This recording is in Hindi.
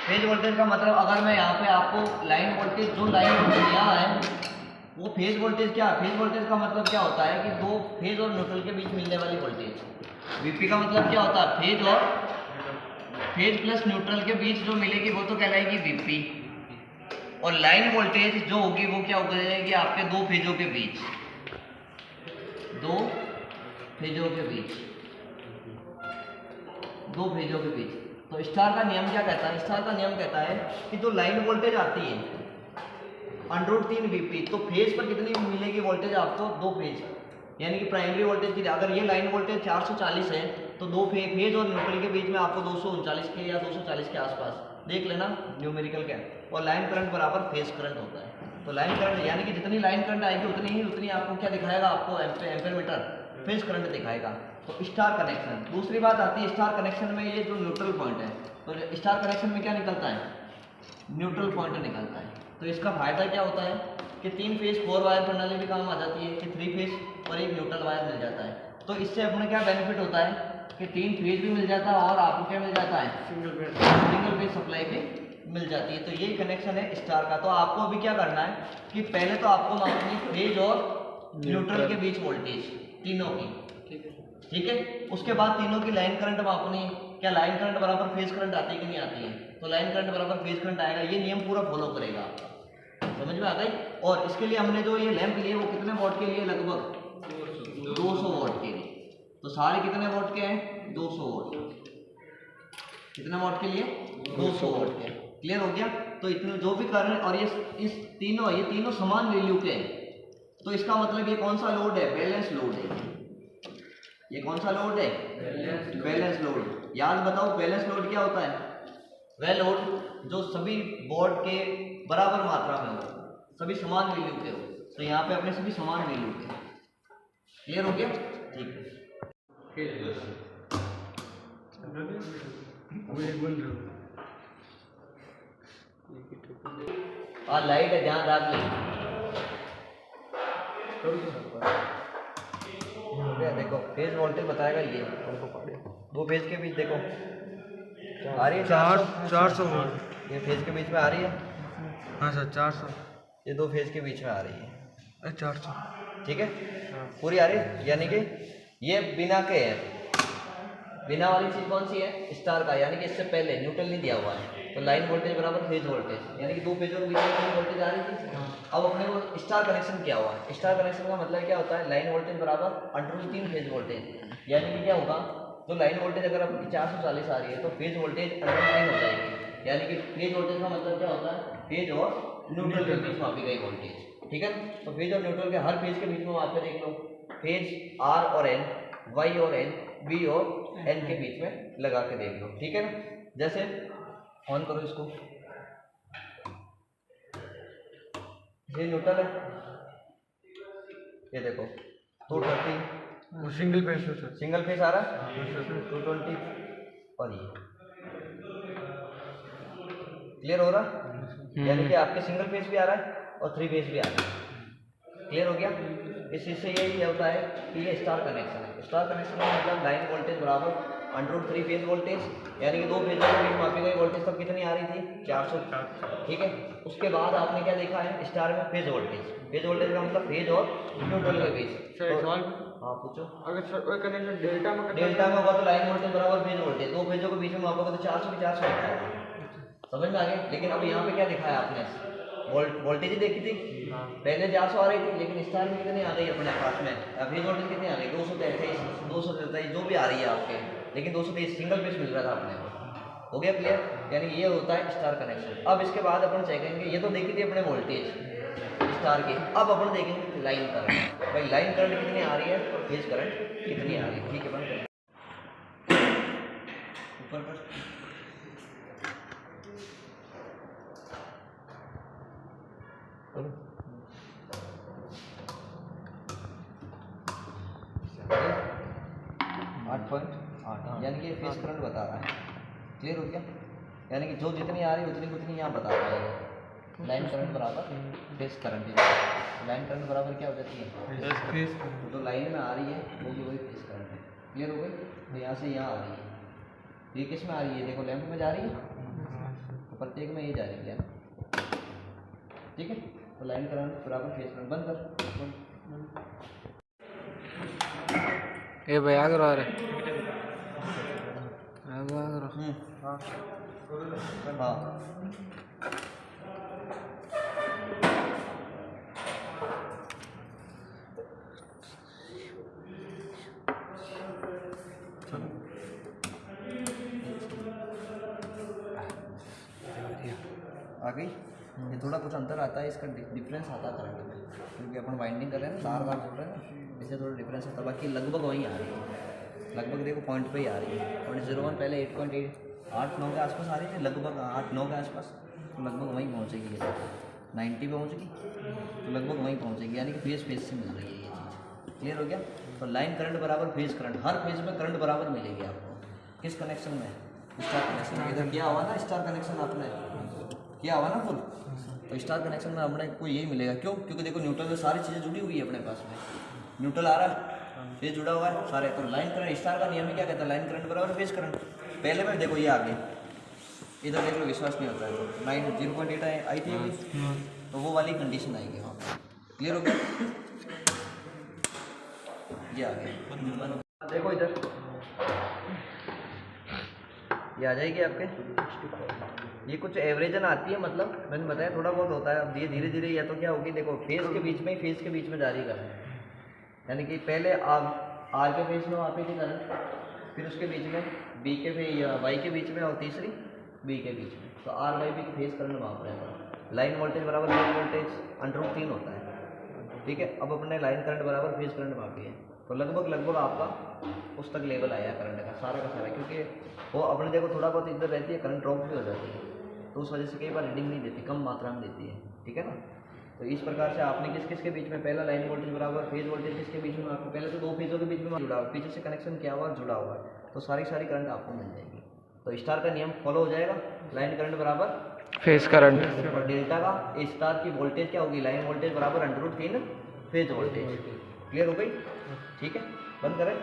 फेज वोल्टेज का मतलब अगर मैं यहाँ पे आपको लाइन वोल्टेज जो लाइन वोल्टेज दिया है वो फेज वोल्टेज क्या है? फेज वोल्टेज का मतलब क्या होता है कि दो फेज और न्यूट्रल के बीच मिलने वाली वोल्टेज। वीपी का मतलब क्या होता है? फेज और फेज प्लस न्यूट्रल के बीच जो मिलेगी वो तो कहलाएगी वीपी। और लाइन वोल्टेज जो होगी वो क्या हो जाएगी? आपके दो फेजों के बीच, दो फेजों के बीच, दो फेजों के बीच। तो स्टार का नियम क्या कहता है? स्टार का नियम कहता है कि जो लाइन वोल्टेज आती है √3 वीपी, तो फेज पर कितनी मिलेगी वोल्टेज आपको? दो फेज, यानी कि प्राइमरी वोल्टेज की अगर ये लाइन वोल्टेज 440 है तो दो फेज और न्यूट्रल के बीच में आपको 239 के या 240 के आसपास देख लेना न्यूमेरिकल क्या। और लाइन करंट बराबर फेज करंट होता है। तो लाइन करंट यानी कि जितनी लाइन करंट आएगी उतनी आपको क्या दिखाएगा? आपको एम्पेयर मीटर फेज करंट दिखाएगा। तो स्टार कनेक्शन। दूसरी बात आती है स्टार कनेक्शन में, ये जो न्यूट्रल पॉइंट है, तो स्टार कनेक्शन में क्या निकलता है? न्यूट्रल पॉइंट निकलता है। तो इसका फायदा क्या होता है कि 3 फेज 4 वायर प्रणाली भी काम आ जाती है कि 3 फेज और एक न्यूट्रल वायर मिल जाता है। तो इससे अपने क्या बेनिफिट होता है कि 3 फेज भी मिल जाता है और आपको क्या मिल जाता है? सिंगल फेज सप्लाई भी मिल जाती है। तो ये कनेक्शन है स्टार का। तो आपको अभी क्या करना है कि पहले तो आपको मापनी फेज और न्यूट्रल के बीच वोल्टेज तीनों की, ठीक है। उसके बाद तीनों की लाइन करंट मापनी। क्या लाइन करंट बराबर फेज करंट आती है कि नहीं आती है? तो लाइन करंट बराबर फेज करंट आएगा। ये नियम पूरा फॉलो करेगा, समझ में आ गई। और इसके लिए हमने जो ये लैंप लिए वो कितने वोल्ट के लिए? लगभग 200 वोल्ट के लिए। तो सारे कितने वोल्ट के हैं? 200 वोल्ट। कितने वोल्ट के लिए? 200 वोल्ट के। क्लियर हो गया। तो इतने जो भी करंट, और ये तीनों समान वैल्यू के हैं। तो इसका मतलब ये कौन सा लोड है? बैलेंस लोड है। ये कौन सा लोड है? Balance load. याद बताओ बैलेंस लोड क्या होता है? वह लोड जो सभी बोर्ड के बराबर मात्रा में हो, सभी समान वैल्यू के हो। तो यहाँ पे अपने सभी समान वैल्यू के। क्लियर हो गया? ठीक है। लाइट है, ध्यान रख ले। देखो फेज वोल्टेज बताएगा ये। दो फेज के बीच देखो आ रही है 400 वोल्ट। ये फेज के बीच में आ रही है। हाँ सर 400। ये दो फेज के बीच में आ रही है 400, ठीक है। पूरी आ रही है, यानी कि ये बिना के है। बिना वाली चीज कौन सी है? स्टार का, यानी कि इससे पहले न्यूट्रल नहीं दिया हुआ है। तो लाइन वोल्टेज बराबर फेज वोल्टेज, यानी कि दो फेजों के बीच में वोल्टेज आ रही थी। अब अपने को स्टार कनेक्शन किया हुआ है। स्टार कनेक्शन का मतलब क्या होता है? लाइन वोल्टेज बराबर √3 फेज वोल्टेज। यानी कि क्या होगा? तो लाइन वोल्टेज अगर आपकी 440 आ रही है तो फेज वोल्टेज √3 हो जाएगी। यानी कि फेज वोल्टेज का मतलब क्या होता है? फेज और न्यूट्रल के बीच मापी गई वोल्टेज, ठीक है। तो फेज और न्यूट्रल के हर फेज के बीच में माप के देख लो। फेज R और N, Y और N, B और N के बीच में लगा के देख लो, ठीक है ना। जैसे ऑन करो इसको, ये न्यूट्रल है, ये देखो 230, वो सिंगल फेज है सर। सिंगल फेज आ रहा है 220, और ये क्लियर हो रहा, यानी कि आपके सिंगल फेज भी आ रहा है और 3 फेज भी आ रहा है। क्लियर हो गया। इस चीज से यही होता है कि ये स्टार कनेक्शन है। स्टार कनेक्शन का मतलब लाइन वोल्टेज बराबर √3 फेज वोल्टेज, यानी कि दो फेज के बीच मापी गई वोल्टेज तब कितनी आ रही थी? 400, ठीक है। उसके बाद आपने क्या देखा है स्टार में? Phase voltage. फेज वोल्टेज का मतलब फेज और न्यूट्रल के बीच। सवाल, हाँ पूछो। अगर सर कोई कनेक्शन डेल्टा में होगा तो लाइन वोल्टेज बराबर फेज वोल्टेज, दो फेजों के बीच में मापोगे तो 400 की 400 होता है। समझ में आ गया। लेकिन अब यहाँ पे क्या दिखाया आपने? वोल्टेज ही देखी थी, पहले 400 आ रही थी, लेकिन स्टार में कितनी आ गई अपने पास में? फेज वोल्टेज कितनी आ गई? 223, 243 जो भी आ रही है आपके, लेकिन 223 सिंगल फेज मिल रहा था अपने को। हो गया क्लियर। यानी ये होता है स्टार कनेक्शन। अब इसके बाद अपन चेकेंगे, ये तो देखी थी अपने वोल्टेज स्टार की। अब अपन देखेंगे लाइन करंट। भाई लाइन करंट कितनी आ रही है और फेज करंट कितनी आ रही है, ठीक है। बंद ऊपर पर 8.8, यानी कि फेज करंट बता रहा है। क्लियर हो गया। यानी कि जो जितनी आ रही है उतनी यहाँ बता रहा है। लाइन करंट बराबर फेज करंट। लाइन करंट बराबर क्या हो जाती है? तो लाइन में आ रही है वो भी वही फेज करंट है। क्लियर हो गई। तो यहाँ से यहाँ आ रही है, ये किस में आ रही है? देखो लैंप में जा रही है, प्रत्येक में ये जा रही है, ठीक है। तो लाइन करंट बराबर फेज करंट, बंद कर। ये भैया करो रहे करो। हाँ आ गई। ये थोड़ा कुछ अंतर आता है, इसका डिफरेंस आता है करंट में, क्योंकि अपन वाइंडिंग कर रहे हैं ना, बार बार जोड़ रहे हैं ना, इससे थोड़ा डिफरेंस आता है। बाकी लगभग वहीं आ रही है, लगभग देखो पॉइंट पे ही आ रही है। 0.01 पहले 8.8 के आसपास आ रही थी, लगभग 8-9 के आसपास, तो लगभग वहीं पहुँचेगी ये 90 पे पहुँचेगी, तो लगभग वहीं पहुँचेगी, यानी कि फेज से मिल रही है ये चीज़। क्लियर हो गया। तो लाइन करंट बराबर फेज करंट, हर फेज में करंट बराबर मिलेगी आपको। किस कनेक्शन में? स्टार कनेक्शन में। इधर किया हुआ ना स्टार कनेक्शन, आपने किया हुआ ना फुल, तो स्टार कनेक्शन में अपने को यही मिलेगा। क्यों? क्योंकि देखो न्यूट्रल में सारी चीज़ें जुड़ी हुई है अपने पास में, न्यूट्रल आ रहा है, फेज जुड़ा हुआ है सारे। तो लाइन करंट, स्टार का नियम ही क्या कहता है? लाइन करंट बराबर फेज करंट। पहले में देखो ये आ गई, इधर देख लो, विश्वास नहीं होता है, तो 0.8 आई थी अभी, तो वो वाली कंडीशन आएगी वहाँ पर। क्लियर हो गया। ये आ गया, देखो इधर ये आ जाएगी आपके। ये कुछ एवरेजन आती है, मतलब मैंने बताया थोड़ा बहुत होता है। अब ये धीरे धीरे या तो क्या होगी, देखो फेज के बीच में ही, फेज के बीच में जारी कर रहे हैं, यानी कि पहले आर के फेज में मापी थी करंट, फिर उसके बीच में बी के फेज या वाई के बीच में, और तीसरी बी के बीच में। तो आर वाई बी के फेज करंट माप रहे हैं। लाइन वोल्टेज बराबर लाइन वोल्टेज √3 होता है, ठीक है। अब अपने लाइन करंट बराबर फेज करंट मापी है, तो लगभग आपका उस तक लेवल आया करंट का सारा, क्योंकि वो अपने देखो थोड़ा बहुत इधर रहती है, करंट ड्रॉप भी हो जाती है, तो उस वजह से कई बार रीडिंग नहीं देती, कम मात्रा में देती है, ठीक है ना। तो इस प्रकार से आपने किस के बीच में, पहला लाइन वोल्टेज बराबर फेज वोल्टेज किसके बीच में, आपको पहले तो दो फेजों के बीच में जुड़ा हुआ, पीछे से कनेक्शन किया हुआ जुड़ा हुआ है, तो सारी करंट आपको मिल जाएगी। तो स्टार का नियम फॉलो हो जाएगा, लाइन करंट बराबर फेज करंट, और डेल्टा का स्टार की वोल्टेज क्या होगी, लाइन वोल्टेज बराबर √3 फेज वोल्टेज। क्लियर हो गई, ठीक है। बंद करें।